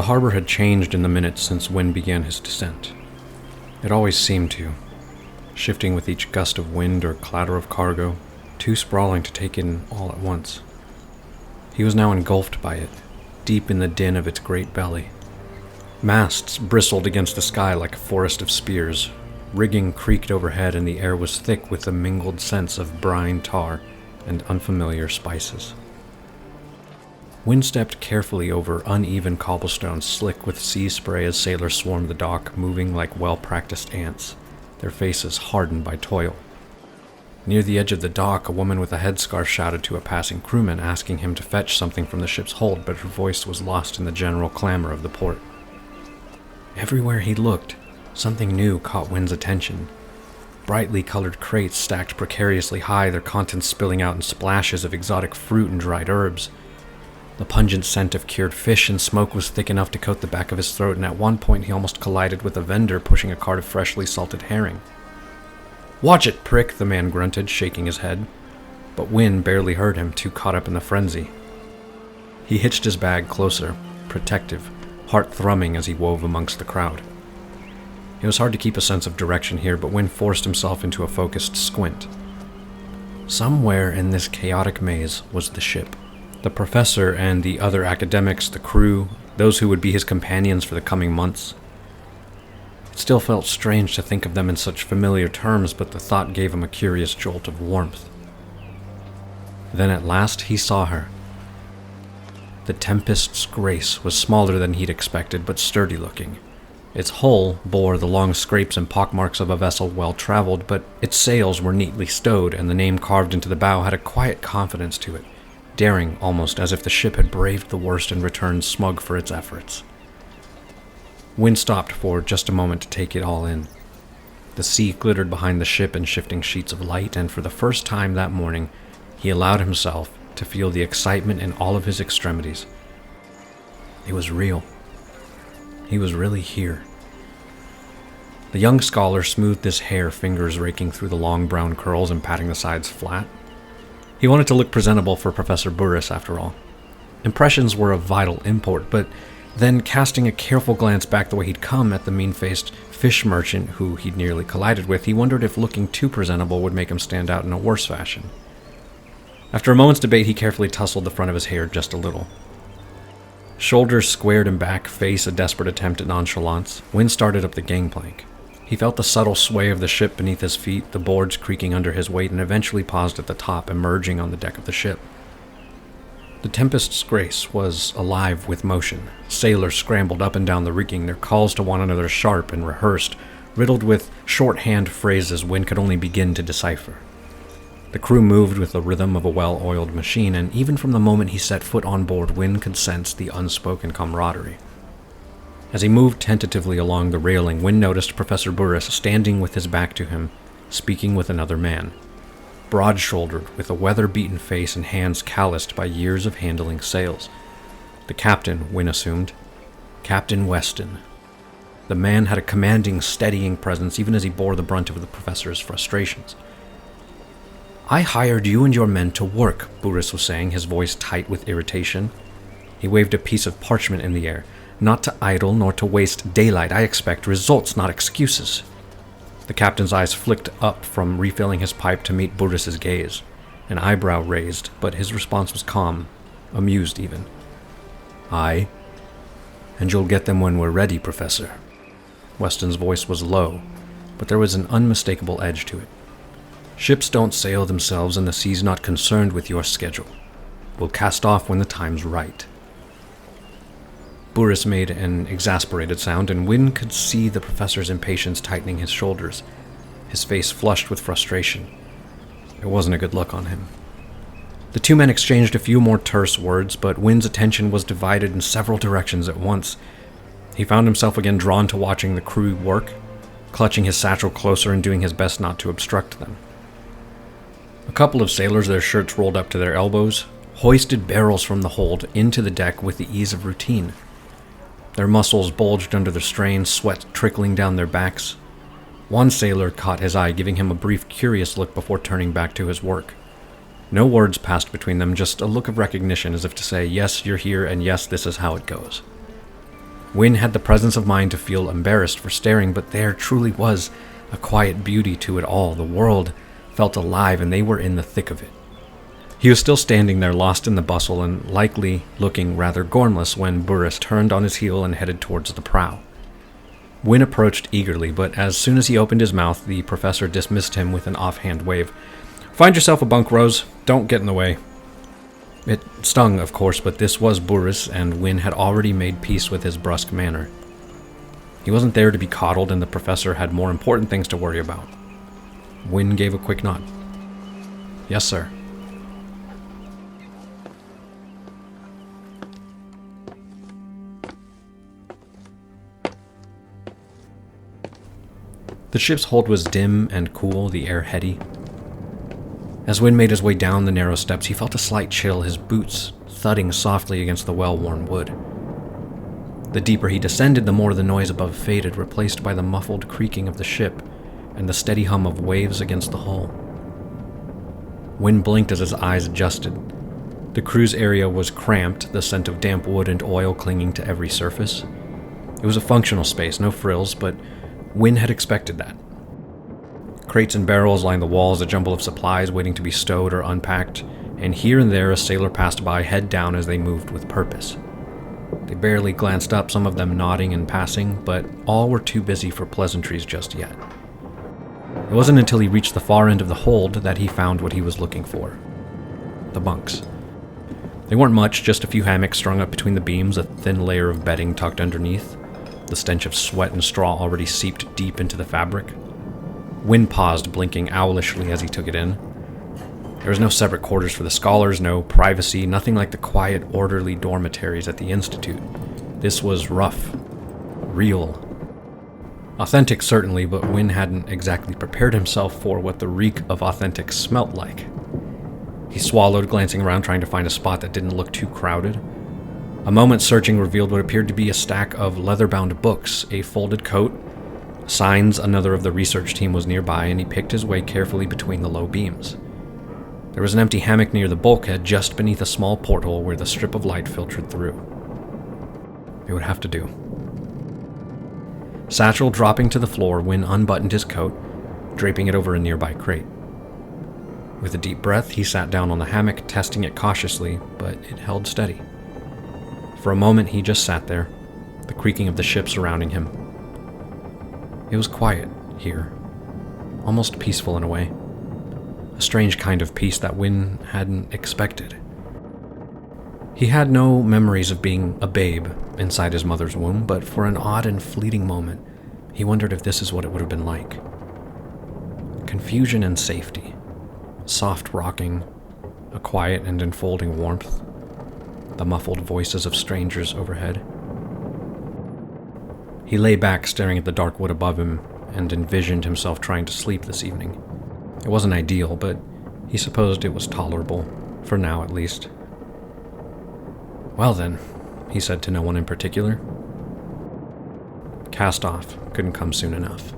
The harbor had changed in the minutes since Wynn began his descent. It always seemed to, shifting with each gust of wind or clatter of cargo, too sprawling to take in all at once. He was now engulfed by it, deep in the din of its great belly. Masts bristled against the sky like a forest of spears. Rigging creaked overhead, and the air was thick with the mingled scents of brine tar and unfamiliar spices. Wynn stepped carefully over uneven cobblestones slick with sea spray as sailors swarmed the dock, moving like well-practiced ants, their faces hardened by toil. Near the edge of the dock, a woman with a headscarf shouted to a passing crewman, asking him to fetch something from the ship's hold, but her voice was lost in the general clamor of the port. Everywhere he looked, something new caught Wynn's attention. Brightly colored crates stacked precariously high, their contents spilling out in splashes of exotic fruit and dried herbs. The pungent scent of cured fish and smoke was thick enough to coat the back of his throat, and at one point he almost collided with a vendor pushing a cart of freshly salted herring. "Watch it, prick," the man grunted, shaking his head. But Wynn barely heard him, too caught up in the frenzy. He hitched his bag closer, protective, heart thrumming as he wove amongst the crowd. It was hard to keep a sense of direction here, but Wynn forced himself into a focused squint. Somewhere in this chaotic maze was the ship. The professor and the other academics, the crew, those who would be his companions for the coming months. It still felt strange to think of them in such familiar terms, but the thought gave him a curious jolt of warmth. Then at last he saw her. The Tempest's Grace was smaller than he'd expected, but sturdy-looking. Its hull bore the long scrapes and pockmarks of a vessel well-traveled, but its sails were neatly stowed, and the name carved into the bow had a quiet confidence to it, daring almost, as if the ship had braved the worst and returned smug for its efforts. Wynn stopped for just a moment to take it all in. The sea glittered behind the ship in shifting sheets of light, and for the first time that morning, he allowed himself to feel the excitement in all of his extremities. It was real. He was really here. The young scholar smoothed his hair, fingers raking through the long brown curls and patting the sides flat. He wanted to look presentable for Professor Burris, after all. Impressions were of vital import, but then, casting a careful glance back the way he'd come at the mean-faced fish merchant who he'd nearly collided with, he wondered if looking too presentable would make him stand out in a worse fashion. After a moment's debate, he carefully tousled the front of his hair just a little. Shoulders squared and back, face a desperate attempt at nonchalance, Wynn started up the gangplank. He felt the subtle sway of the ship beneath his feet, the boards creaking under his weight, and eventually paused at the top, emerging on the deck of the ship. The Tempest's Grace was alive with motion. Sailors scrambled up and down the rigging, their calls to one another sharp and rehearsed, riddled with shorthand phrases Wynn could only begin to decipher. The crew moved with the rhythm of a well-oiled machine, and even from the moment he set foot on board, Wynn could sense the unspoken camaraderie. As he moved tentatively along the railing, Wynn noticed Professor Burris standing with his back to him, speaking with another man. Broad-shouldered, with a weather-beaten face and hands calloused by years of handling sails. The captain, Wynn assumed. Captain Weston. The man had a commanding, steadying presence, even as he bore the brunt of the professor's frustrations. "I hired you and your men to work," Burris was saying, his voice tight with irritation. He waved a piece of parchment in the air. "Not to idle, nor to waste daylight. I expect results, not excuses." The captain's eyes flicked up from refilling his pipe to meet Burris's gaze, an eyebrow raised, but his response was calm, amused even. "Aye, and you'll get them when we're ready, Professor." Weston's voice was low, but there was an unmistakable edge to it. "Ships don't sail themselves, and the sea's not concerned with your schedule. We'll cast off when the time's right." Burris made an exasperated sound, and Wynn could see the professor's impatience tightening his shoulders, his face flushed with frustration. It wasn't a good look on him. The two men exchanged a few more terse words, but Wynn's attention was divided in several directions at once. He found himself again drawn to watching the crew work, clutching his satchel closer and doing his best not to obstruct them. A couple of sailors, their shirts rolled up to their elbows, hoisted barrels from the hold into the deck with the ease of routine. Their muscles bulged under the strain, sweat trickling down their backs. One sailor caught his eye, giving him a brief, curious look before turning back to his work. No words passed between them, just a look of recognition as if to say, yes, you're here, and yes, this is how it goes. Wynn had the presence of mind to feel embarrassed for staring, but there truly was a quiet beauty to it all. The world felt alive, and they were in the thick of it. He was still standing there, lost in the bustle and likely looking rather gormless, when Burris turned on his heel and headed towards the prow. Wynn approached eagerly, but as soon as he opened his mouth, the professor dismissed him with an offhand wave. "Find yourself a bunk, Rose. Don't get in the way." It stung, of course, but this was Burris, and Wynn had already made peace with his brusque manner. He wasn't there to be coddled, and the professor had more important things to worry about. Wynn gave a quick nod. "Yes, sir." The ship's hold was dim and cool, the air heady. As Wynn made his way down the narrow steps, he felt a slight chill, his boots thudding softly against the well-worn wood. The deeper he descended, the more the noise above faded, replaced by the muffled creaking of the ship and the steady hum of waves against the hull. Wynn blinked as his eyes adjusted. The cruise area was cramped, the scent of damp wood and oil clinging to every surface. It was a functional space, no frills, but Wynn had expected that. Crates and barrels lined the walls, a jumble of supplies waiting to be stowed or unpacked, and here and there a sailor passed by, head down as they moved with purpose. They barely glanced up, some of them nodding and passing, but all were too busy for pleasantries just yet. It wasn't until he reached the far end of the hold that he found what he was looking for. The bunks. They weren't much, just a few hammocks strung up between the beams, a thin layer of bedding tucked underneath. The stench of sweat and straw already seeped deep into the fabric. Wynn paused, blinking owlishly as he took it in. There was no separate quarters for the scholars, no privacy, nothing like the quiet, orderly dormitories at the Institute. This was rough. Real. Authentic, certainly, but Wynn hadn't exactly prepared himself for what the reek of authentic smelt like. He swallowed, glancing around, trying to find a spot that didn't look too crowded. A moment's searching revealed what appeared to be a stack of leather-bound books, a folded coat, signs another of the research team was nearby, and he picked his way carefully between the low beams. There was an empty hammock near the bulkhead, just beneath a small porthole where the strip of light filtered through. It would have to do. Satchel dropping to the floor, Wynn unbuttoned his coat, draping it over a nearby crate. With a deep breath, he sat down on the hammock, testing it cautiously, but it held steady. For a moment, he just sat there, the creaking of the ship surrounding him. It was quiet here, almost peaceful in a way. A strange kind of peace that Wynn hadn't expected. He had no memories of being a babe inside his mother's womb, but for an odd and fleeting moment, he wondered if this is what it would have been like. Confusion and safety, soft rocking, a quiet and enfolding warmth, the muffled voices of strangers overhead. He lay back, staring at the dark wood above him, and envisioned himself trying to sleep this evening. It wasn't ideal, but he supposed it was tolerable, for now at least. "Well then," he said to no one in particular. Cast off couldn't come soon enough.